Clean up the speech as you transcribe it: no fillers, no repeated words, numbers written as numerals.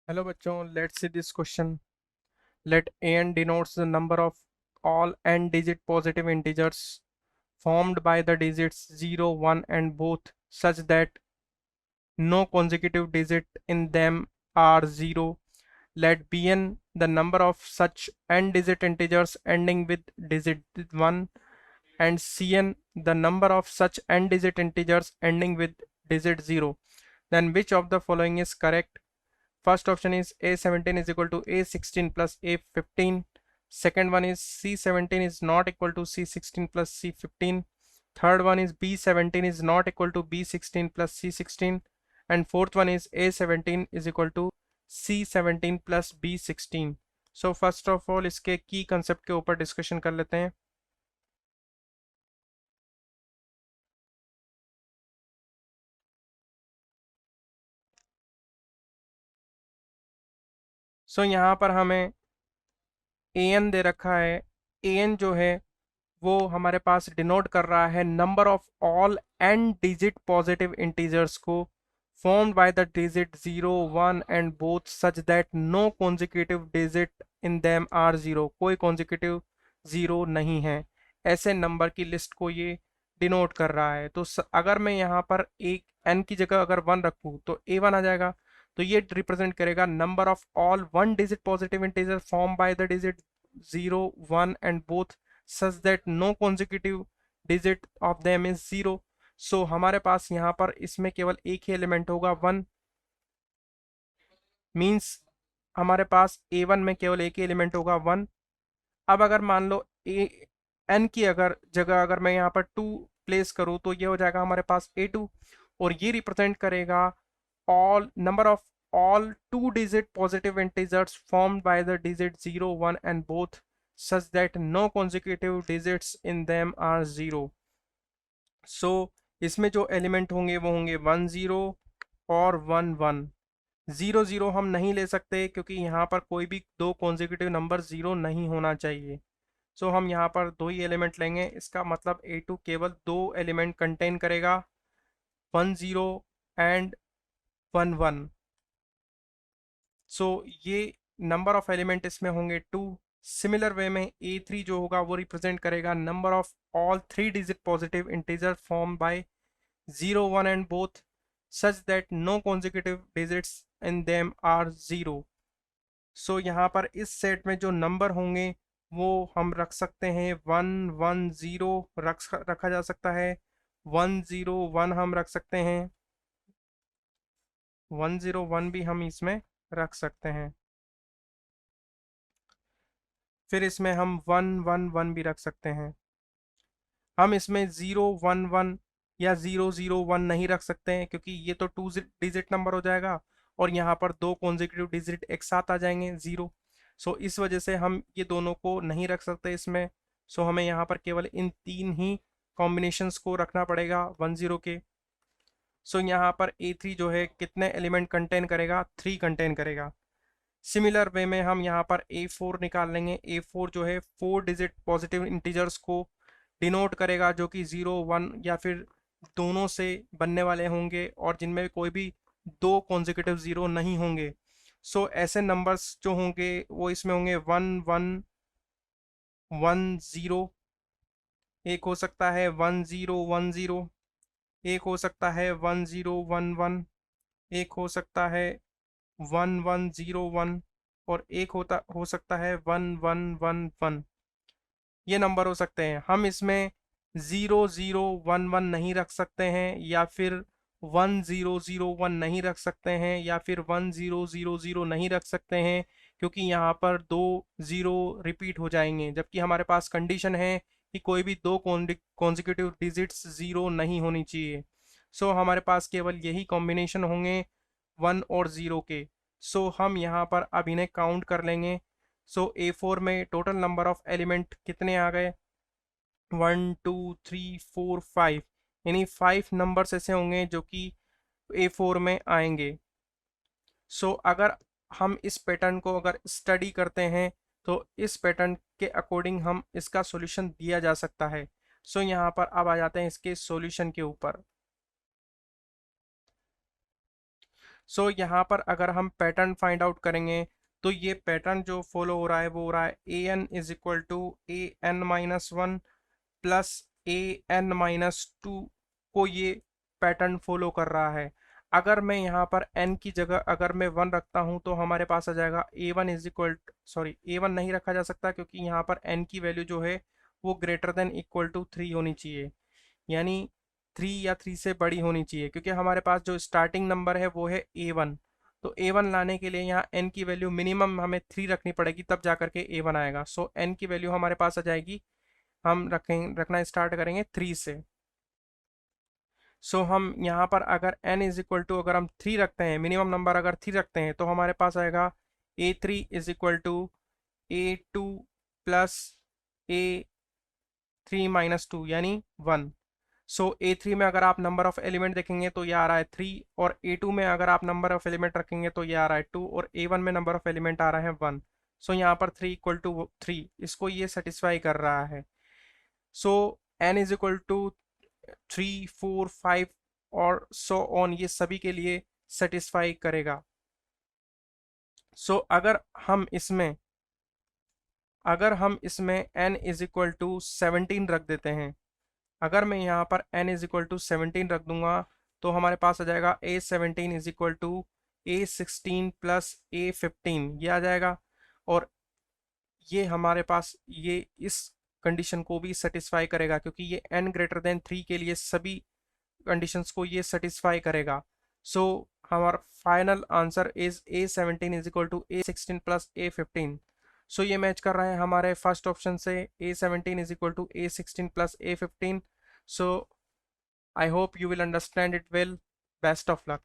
Hello बच्चों, let's see this question. Let an denotes the number of all n digit positive integers formed by the digits 0, 1 and both such that no consecutive digit in them are 0. Let Bn the number of such n digit integers ending with digit 1 and Cn the number of such n digit integers ending with digit 0. Then which of the following is correct? First option is A17 is equal to A16 plus A15. Second one is C17 is not equal to C16 plus C15. Third one is B17 is not equal to B16 plus C16. And fourth one is A17 is equal to C17 plus B16. So first of all इसके की concept के ऊपर discussion कर लेते हैं. सो यहाँ पर हमें an दे रखा है. an जो है वो हमारे पास डिनोट कर रहा है number of all n digit positive integers को formed by the digit 0, 1 and both such that no consecutive digit in them are 0. कोई consecutive 0 नहीं है. ऐसे नंबर की लिस्ट को ये डिनोट कर रहा है. तो अगर मैं यहाँ पर एक n की जगह अगर 1 रखूँ तो a1 आ जाएगा. तो ये रिप्रेजेंट करेगा number of all one digit positive integer form by the digit 0, 1 and both such that no consecutive digit of them is 0. So हमारे पास यहाँ पर इसमें केवल एक ही एलिमेंट होगा 1. मीन्स हमारे पास a1 में केवल एक ही एलिमेंट होगा 1. अब अगर मान लो ए n की अगर जगह अगर मैं यहाँ पर 2 प्लेस करूँ तो ये हो जाएगा हमारे पास a2. और ये रिप्रेजेंट करेगा all number of all two digit positive integers formed by the digit 0, 1 and both such that no consecutive digits in them are 0. So इसमें जो एलिमेंट होंगे वो होंगे 1 0 और 1 1. 0 0 हम नहीं ले सकते क्योंकि यहाँ पर कोई भी दो कॉन्जिक्यूटिव नंबर 0 नहीं होना चाहिए. सो हम यहाँ पर दो ही एलिमेंट लेंगे. इसका मतलब a2 केवल दो एलिमेंट कंटेन करेगा 1 0 एंड 1 1. सो ये नंबर ऑफ एलिमेंट इसमें होंगे 2. सिमिलर वे में a3 जो होगा वो रिप्रेजेंट करेगा number of all three digit positive integer form by 0, 1 and both such that no consecutive digits in them are 0. So यहाँ पर इस सेट में जो नंबर होंगे वो हम रख सकते हैं 1 1 0 रखा जा सकता है. 1 0 1 हम रख सकते हैं. 1 0 1 भी हम इसमें रख सकते हैं. फिर इसमें हम 1 1 1 भी रख सकते हैं. हम इसमें 0 1 1 या 0 0 1 नहीं रख सकते हैं क्योंकि ये तो टू डिजिट नंबर हो जाएगा और यहाँ पर दो कॉन्जिक्यूटिव डिजिट एक साथ आ जाएंगे 0. सो इस वजह से हम ये दोनों को नहीं रख सकते इसमें. सो हमें यहाँ पर केवल इन तीन ही कॉम्बिनेशंस को रखना पड़ेगा 1 0 के. सो यहाँ पर a3 जो है कितने एलिमेंट कंटेन करेगा? 3 कंटेन करेगा. सिमिलर वे में हम यहाँ पर a4 निकाल लेंगे. a4 जो है 4 डिजिट पॉजिटिव इंटीजर्स को डिनोट करेगा जो कि 0 1 या फिर दोनों से बनने वाले होंगे और जिनमें कोई भी दो कॉन्जिक्यूटिव 0 नहीं होंगे. सो ऐसे नंबर्स जो होंगे वो इसमें होंगे 1 1 1 0. एक हो सकता है 1 0 1 0. एक हो सकता है 1 0 1 1. एक हो सकता है 1 1 0 1 और एक हो सकता है 1 1 1 1. ये नंबर हो सकते हैं. हम इसमें 0 0 1 1 नहीं रख सकते हैं या फिर 1 0 0 1 नहीं रख सकते हैं या फिर 1 0 0 0 नहीं रख सकते हैं क्योंकि यहाँ पर दो 0 रिपीट हो जाएंगे जबकि हमारे पास कंडीशन है कि कोई भी दो कॉन्जिक्यूटिव डिजिट्स 0 नहीं होनी चाहिए. सो हमारे पास केवल यही कॉम्बिनेशन होंगे 1 और 0 के. सो हम यहाँ पर अब इन्हें काउंट कर लेंगे. सो a4 में टोटल नंबर ऑफ एलिमेंट कितने आ गए? 1 2 3 4 5. यानी 5 नंबर्स ऐसे होंगे जो कि a4 में आएंगे. सो अगर हम इस पैटर्न को अगर स्टडी करते हैं तो इस पैटर्न के अकॉर्डिंग हम इसका सॉल्यूशन दिया जा सकता है. सो यहाँ पर अब आ जाते हैं इसके सॉल्यूशन के ऊपर. सो यहाँ पर अगर हम पैटर्न फाइंड आउट करेंगे तो ये पैटर्न जो फॉलो हो रहा है वो हो रहा है A N is equal to A N minus one plus A N minus two को ये पैटर्न फॉलो कर रहा है। अगर मैं यहाँ पर n की जगह अगर मैं वन रखता हूँ तो हमारे पास आ जाएगा A one is equal, sorry A one नहीं रखा जा सकता क्योंकि यहाँ पर n की वैल्यू जो है वो greater than equal to three होनी चाहिए, यानी थ्री या थ्री से बड़ी होनी चाहिए, क्योंकि हमारे पास जो स्टार्टिंग नंबर है वो है ए वन। तो ए वन लाने के लिए यहाँ n की वैल्यू मिनिमम हमें थ्री रखनी पड़ेगी तब जा करके ए वन आएगा। सो n की वैल्यू हमारे पास आ जाएगी, हम रखना स्टार्ट करेंगे थ्री से। सो हम यहाँ पर अगर n इज इक्वल टू अगर हम थ्री रखते हैं, मिनिमम नंबर अगर थ्री रखते हैं तो हमारे पास आएगा A three is equal to A two plus A three minus two यानी वन। सो ए थ्री में अगर आप नंबर ऑफ एलिमेंट देखेंगे तो ये आ रहा है थ्री, और ए टू में अगर आप नंबर ऑफ एलिमेंट रखेंगे तो ये आ रहा है टू, और ए वन में नंबर ऑफ एलिमेंट आ रहा है वन। सो यहाँ पर थ्री इक्वल टू थ्री, इसको ये सेटिस्फाई कर रहा है। So N is equal to three four five और सो ऑन, ये सभी के लिए सेटिस्फाई करेगा। सो अगर हम इसमें n इज इक्वल टू 17 रख देते हैं, अगर मैं यहाँ पर n इज इक्वल टू 17 रख दूंगा तो हमारे पास आ जाएगा a 17 is equal to a 16 plus a 15 ये आ जाएगा। और ये हमारे पास ये इस कंडीशन को भी सेटिस्फाई करेगा क्योंकि ये n ग्रेटर देन थ्री के लिए सभी कंडीशंस को ये सेटिस्फाई करेगा। सो हमारा final answer is a 17 is equal to a 16 plus a 15। So ये मैच कर रहा है हमारे फर्स्ट ऑप्शन से a 17 is equal to a 16 plus a 15। So I hope you will understand it well. Best of luck.